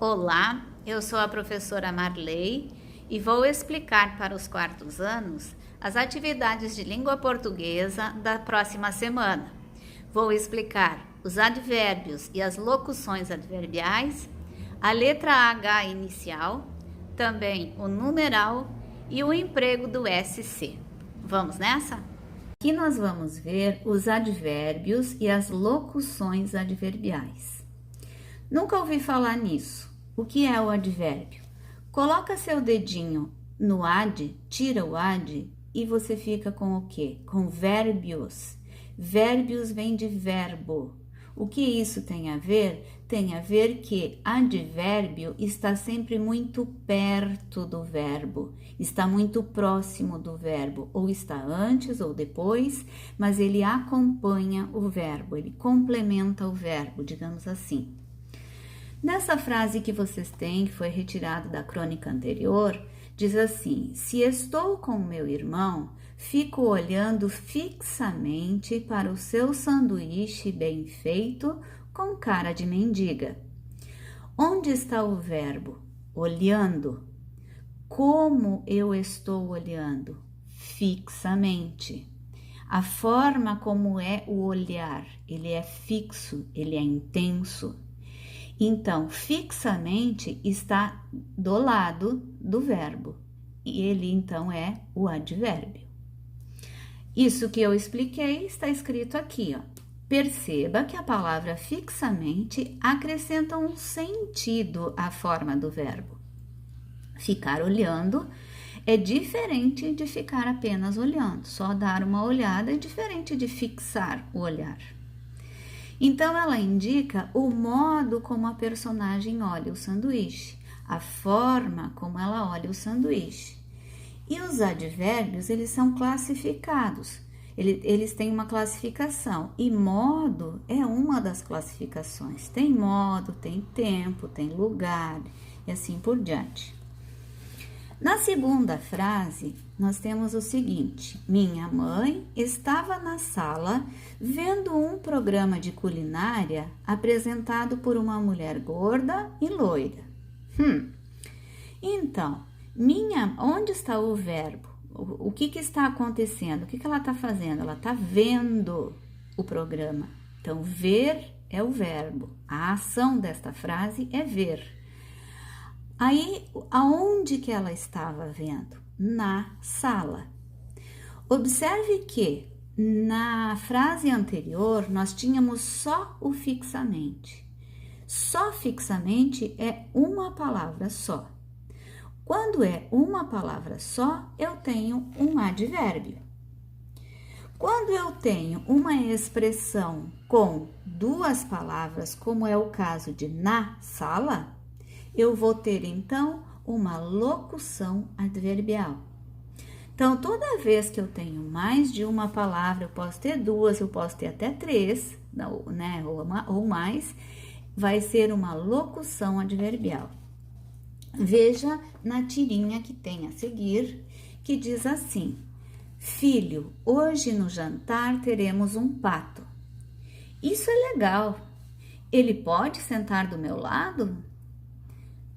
Olá, eu sou a professora Marley e vou explicar para os quartos anos as atividades de língua portuguesa da próxima semana. Vou explicar os advérbios e as locuções adverbiais, a letra H inicial, também o numeral e o emprego do SC. Vamos nessa? Aqui nós vamos ver os advérbios e as locuções adverbiais. Nunca ouvi falar nisso. O que é o advérbio? Coloca seu dedinho no ad, tira o ad e você fica com o quê? Com vérbios. Vérbios vem de verbo. O que isso tem a ver? Tem a ver que advérbio está sempre muito perto do verbo, está muito próximo do verbo, ou está antes ou depois, mas ele acompanha o verbo, ele complementa o verbo, digamos assim. Nessa frase que vocês têm, que foi retirada da crônica anterior, diz assim: se estou com meu irmão, fico olhando fixamente para o seu sanduíche bem feito com cara de mendiga. Onde está o verbo? Olhando. Como eu estou olhando? Fixamente. A forma como é o olhar, ele é fixo, ele é intenso. Então, fixamente está do lado do verbo, e ele então é o advérbio. Isso que eu expliquei está escrito aqui, ó. Perceba que a palavra fixamente acrescenta um sentido à forma do verbo. Ficar olhando é diferente de ficar apenas olhando, só dar uma olhada é diferente de fixar o olhar. Então, ela indica o modo como a personagem olha o sanduíche, a forma como ela olha o sanduíche. E os advérbios, eles são classificados, eles têm uma classificação, e modo é uma das classificações. Tem modo, tem tempo, tem lugar, e assim por diante. Na segunda frase, nós temos o seguinte: minha mãe estava na sala vendo um programa de culinária apresentado por uma mulher gorda e loira. Então, onde está o verbo? O que está acontecendo? O que ela está fazendo? Ela está vendo o programa. Então, ver é o verbo. A ação desta frase é ver. Aí, aonde que ela estava vendo? Na sala. Observe que na frase anterior nós tínhamos só o fixamente. Só fixamente é uma palavra só. Quando é uma palavra só, eu tenho um advérbio. Quando eu tenho uma expressão com duas palavras, como é o caso de na sala, eu vou ter, então, uma locução adverbial. Então, toda vez que eu tenho mais de uma palavra, eu posso ter duas, eu posso ter até três, né, ou mais, vai ser uma locução adverbial. Veja na tirinha que tem a seguir, que diz assim: filho, hoje no jantar teremos um pato. Isso é legal. Ele pode sentar do meu lado?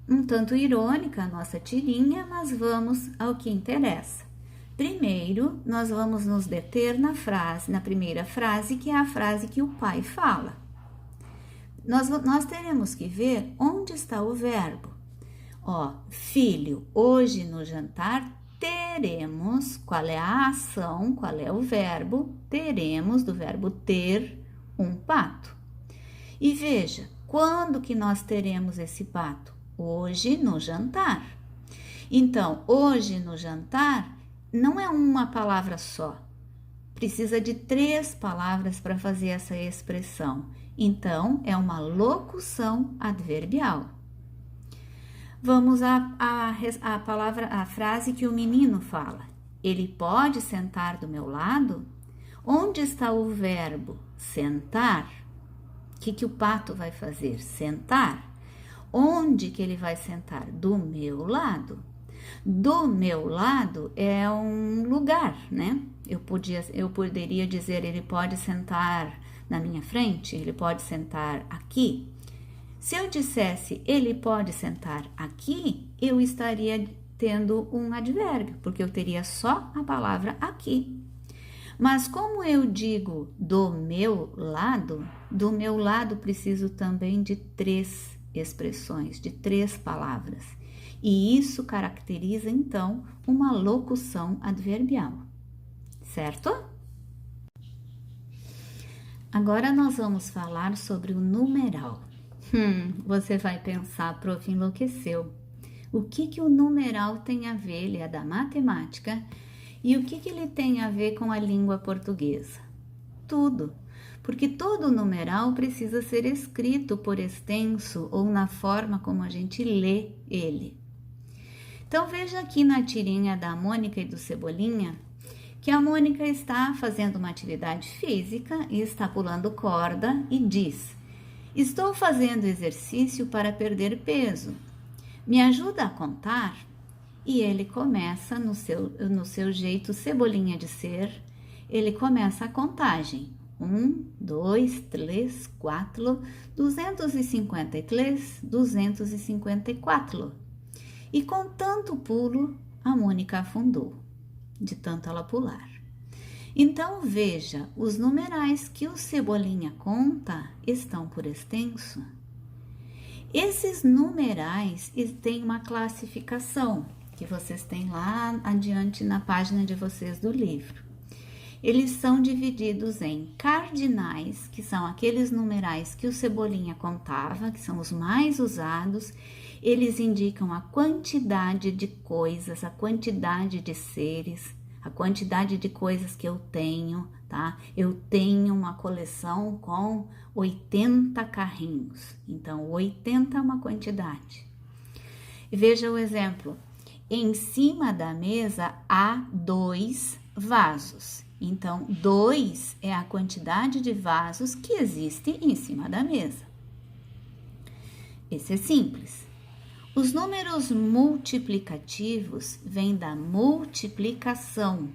Um tanto irônica a nossa tirinha, mas vamos ao que interessa. Primeiro, nós vamos nos deter na primeira frase, que é a frase que o pai fala. Nós teremos que ver onde está o verbo. Filho, hoje no jantar teremos, qual é a ação, qual é o verbo? Teremos, do verbo ter, um pato. E veja, quando que nós teremos esse pato? Hoje no jantar. Então, hoje no jantar não é uma palavra só. Precisa de três palavras para fazer essa expressão. Então, é uma locução adverbial. Vamos à frase que o menino fala. Ele pode sentar do meu lado? Onde está o verbo sentar? O que o pato vai fazer? Sentar. Onde que ele vai sentar? Do meu lado. Do meu lado é um lugar, né? Eu poderia dizer, ele pode sentar na minha frente, ele pode sentar aqui. Se eu dissesse ele pode sentar aqui, eu estaria tendo um advérbio, porque eu teria só a palavra aqui. Mas como eu digo do meu lado preciso também de 3 expressões, de 3 palavras. E isso caracteriza, então, uma locução adverbial, certo? Agora nós vamos falar sobre o numeral. Você vai pensar, prof, enlouqueceu. O que o numeral tem a ver? Ele é da matemática. E o que ele tem a ver com a língua portuguesa? Tudo, porque todo numeral precisa ser escrito por extenso ou na forma como a gente lê ele. Então, veja aqui na tirinha da Mônica e do Cebolinha, que a Mônica está fazendo uma atividade física e está pulando corda e diz: estou fazendo exercício para perder peso. Me ajuda a contar? E ele começa no seu jeito Cebolinha de ser, ele começa a contagem. 1, 2, 3, 4, 253, 254. E com tanto pulo, a Mônica afundou, de tanto ela pular. Então, veja, os numerais que o Cebolinha conta estão por extenso. Esses numerais têm uma classificação que vocês têm lá adiante na página de vocês do livro. Eles são divididos em cardinais, que são aqueles numerais que o Cebolinha contava, que são os mais usados. Eles indicam a quantidade de coisas, a quantidade de seres, a quantidade de coisas que eu tenho, tá? Eu tenho uma coleção com 80 carrinhos. Então, 80 é uma quantidade. E veja o exemplo. Em cima da mesa há 2 vasos. Então, 2 é a quantidade de vasos que existe em cima da mesa. Esse é simples. Os números multiplicativos vêm da multiplicação.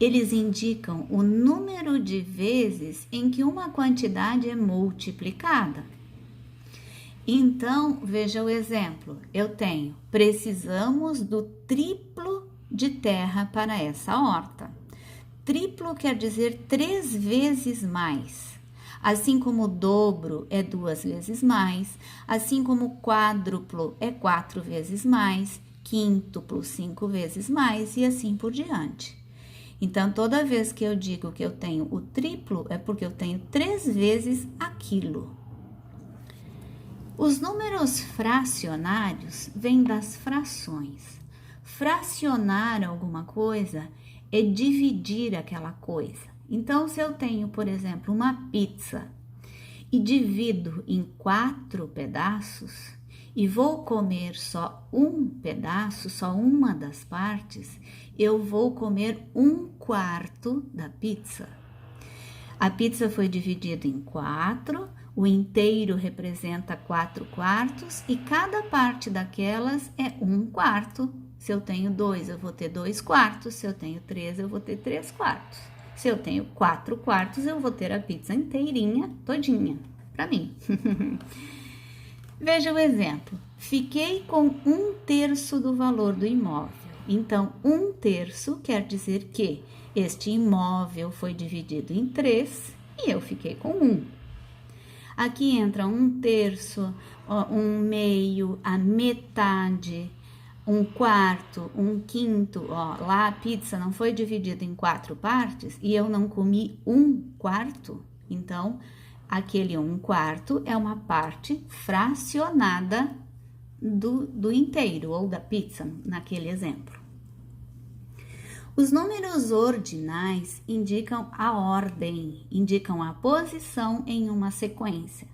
Eles indicam o número de vezes em que uma quantidade é multiplicada. Então, veja o exemplo. Eu tenho, precisamos do triplo de terra para essa horta. Triplo quer dizer 3 vezes mais. Assim como o dobro é 2 vezes mais, assim como o quádruplo é 4 vezes mais, quíntuplo 5 vezes mais e assim por diante. Então, toda vez que eu digo que eu tenho o triplo, é porque eu tenho 3 vezes aquilo. Os números fracionários vêm das frações. Fracionar alguma coisa é dividir aquela coisa. Então, se eu tenho, por exemplo, uma pizza e divido em 4 pedaços e vou comer só um pedaço, só uma das partes, eu vou comer 1/4 da pizza. A pizza foi dividida em 4, o inteiro representa 4/4 e cada parte daquelas é 1/4. Se eu tenho 2, eu vou ter 2/4. Se eu tenho 3, eu vou ter 3/4. Se eu tenho 4/4, eu vou ter a pizza inteirinha, todinha, para mim. Veja o exemplo. Fiquei com 1/3 do valor do imóvel. Então, 1/3 quer dizer que este imóvel foi dividido em 3 e eu fiquei com 1. Aqui entra 1/3, 1/2, a metade, 1/4, 1/5. Lá a pizza não foi dividida em 4 partes e eu não comi 1/4. Então, aquele 1/4 é uma parte fracionada do inteiro ou da pizza, naquele exemplo. Os números ordinais indicam a ordem, indicam a posição em uma sequência.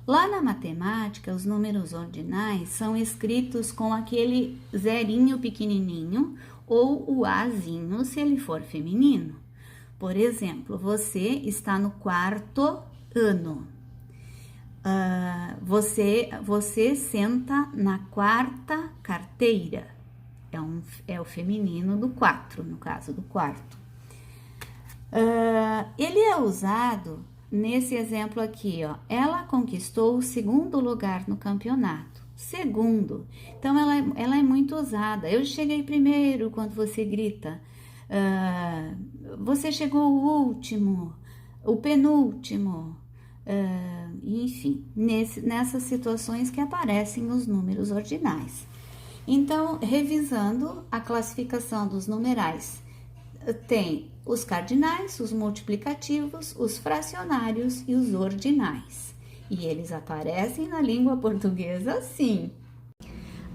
Lá na matemática, os números ordinais são escritos com aquele zerinho pequenininho ou o azinho se ele for feminino. Por exemplo, você está no 4º ano. Você senta na 4ª carteira. É o feminino do 4, no caso do quarto. Ele é usado nesse exemplo aqui, ó, ela conquistou o segundo lugar no campeonato. Segundo. Então, ela é muito usada. Eu cheguei primeiro quando você grita. Você chegou o último, o penúltimo. Enfim, nessas situações que aparecem os números ordinais. Então, revisando a classificação dos numerais, tem os cardinais, os multiplicativos, os fracionários e os ordinais. E eles aparecem na língua portuguesa assim.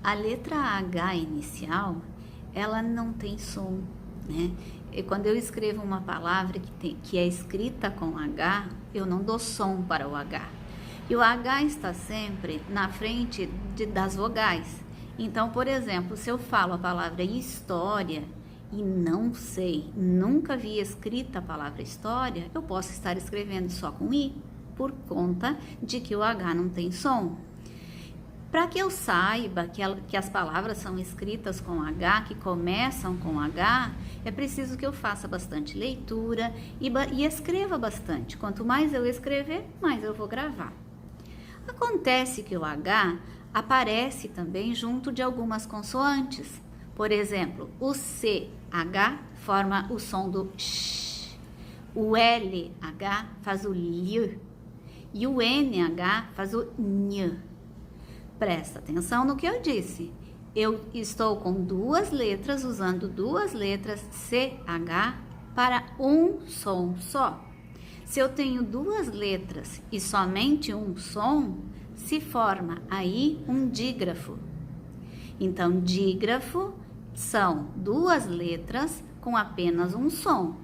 A letra H inicial, ela não tem som, né? E quando eu escrevo uma palavra que é escrita com H, eu não dou som para o H. E o H está sempre na frente das vogais. Então, por exemplo, se eu falo a palavra história e não sei, nunca vi escrita a palavra história, eu posso estar escrevendo só com I, por conta de que o H não tem som. Para que eu saiba que as palavras são escritas com H, que começam com H, é preciso que eu faça bastante leitura e escreva bastante. Quanto mais eu escrever, mais eu vou gravar. Acontece que o H aparece também junto de algumas consoantes. Por exemplo, o CH forma o som do sh, o LH faz o LH e o NH faz o NH. Presta atenção no que eu disse. Eu estou com usando duas letras CH para um som só. Se eu tenho duas letras e somente um som, se forma aí um dígrafo. Então, dígrafo são duas letras com apenas um som.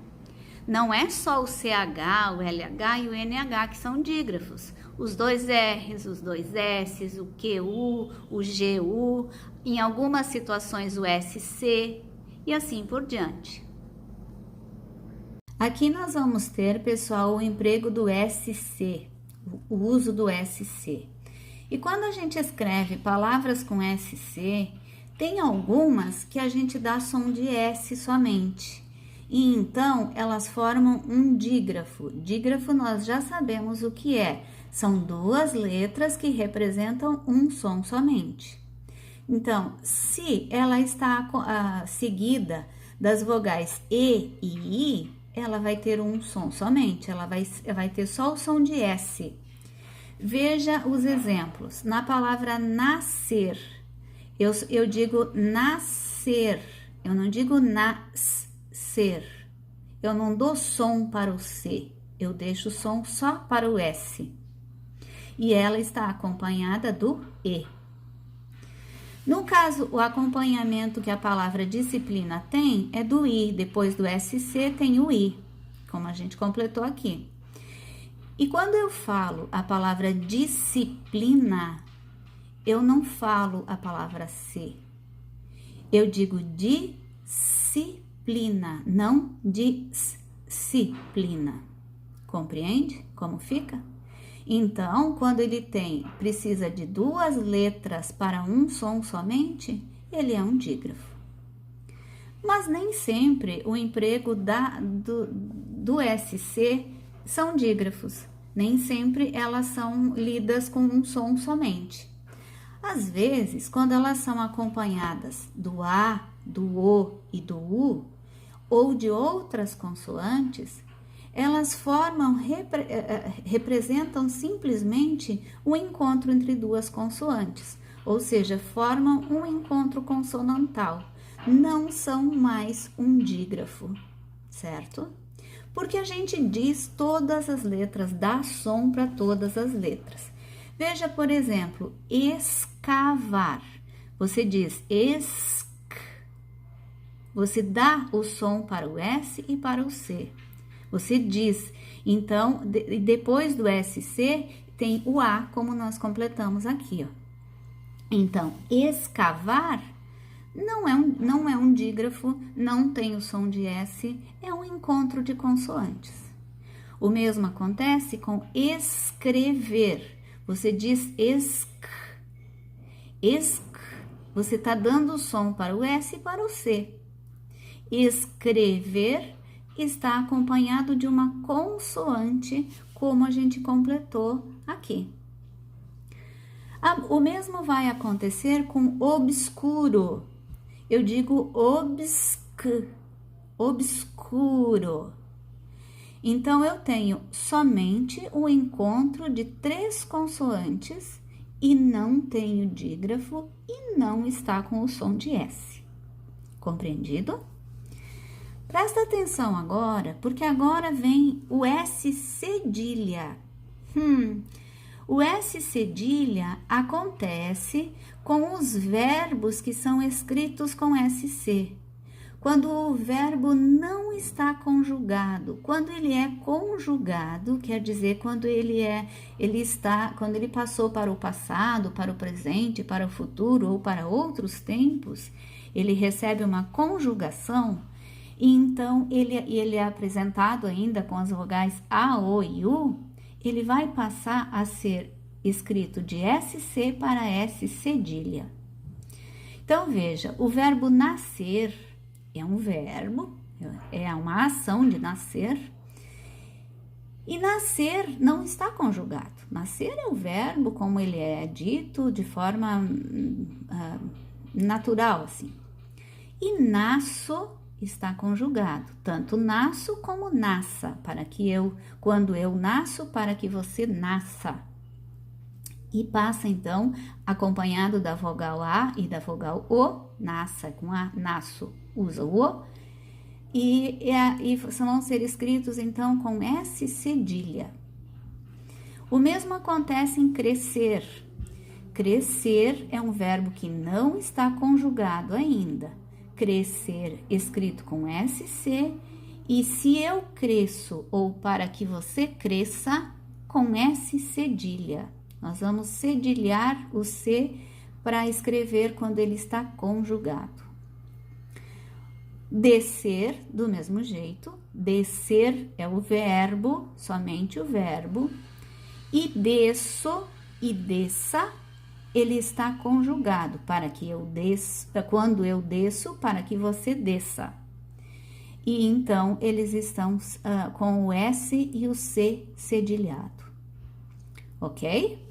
Não é só o CH, o LH e o NH que são dígrafos. Os dois R's, os dois S's, o QU, o GU, em algumas situações o SC e assim por diante. Aqui nós vamos ter, pessoal, o emprego do SC, o uso do SC. E quando a gente escreve palavras com SC, tem algumas que a gente dá som de S somente. E então, elas formam um dígrafo. Dígrafo nós já sabemos o que é. São duas letras que representam um som somente. Então, se ela está seguida das vogais E e I, ela vai ter um som somente. Ela vai ter só o som de S. Veja os exemplos. Na palavra nascer, eu digo nascer. Eu não digo nascer. Eu não dou som para o C. Eu deixo o som só para o S. E ela está acompanhada do E. No caso, o acompanhamento que a palavra disciplina tem é do I. Depois do SC tem o I, como a gente completou aqui. E quando eu falo a palavra disciplina, eu não falo a palavra C. Eu digo disciplina, não disciplina. Compreende como fica? Então, quando ele precisa de duas letras para um som somente, ele é um dígrafo. Mas nem sempre o emprego do SC são dígrafos. Nem sempre elas são lidas com um som somente. Às vezes, quando elas são acompanhadas do A, do O e do U, ou de outras consoantes, elas representam simplesmente o encontro entre duas consoantes, ou seja, formam um encontro consonantal, não são mais um dígrafo, certo? Porque a gente diz todas as letras, dá som para todas as letras. Veja, por exemplo, escavar, você diz esc, você dá o som para o S e para o C. Você diz, então, depois do SC, tem o A, como nós completamos aqui, ó. Então, escavar não é um dígrafo, não tem o som de S, é um encontro de consoantes. O mesmo acontece com escrever. Você diz esc. Você está dando o som para o S e para o C. Escrever está acompanhado de uma consoante como a gente completou aqui. O mesmo vai acontecer com obscuro. Eu digo obscuro. Então, eu tenho somente o encontro de 3 consoantes e não tenho dígrafo e não está com o som de S. Compreendido? Presta atenção agora, porque agora vem o S cedilha. O S cedilha acontece com os verbos que são escritos com SC. Quando o verbo não está conjugado. Quando ele é conjugado, quer dizer, quando quando ele passou para o passado, para o presente, para o futuro ou para outros tempos, ele recebe uma conjugação, e então ele é apresentado ainda com as vogais A, O e U, ele vai passar a ser escrito de SC para S cedilha. Então, veja, o verbo nascer é um verbo, é uma ação de nascer, e nascer não está conjugado. Nascer é o verbo como ele é dito de forma natural, assim. E nasço está conjugado, tanto nasço como nasça, quando eu nasço, para que você nasça. E passa, então, acompanhado da vogal A e da vogal O, nasça, com A, nasço, usa o O, e vão ser escritos, então, com S cedilha. O mesmo acontece em crescer. Crescer é um verbo que não está conjugado ainda. Crescer escrito com SC, e se eu cresço ou para que você cresça, com S cedilha. Nós vamos cedilhar o C para escrever quando ele está conjugado. Descer, do mesmo jeito, descer é o verbo, somente o verbo, e desço e desça, ele está conjugado, para que eu desça, quando eu desço, para que você desça. E então, eles estão com o S e o C cedilhado, ok?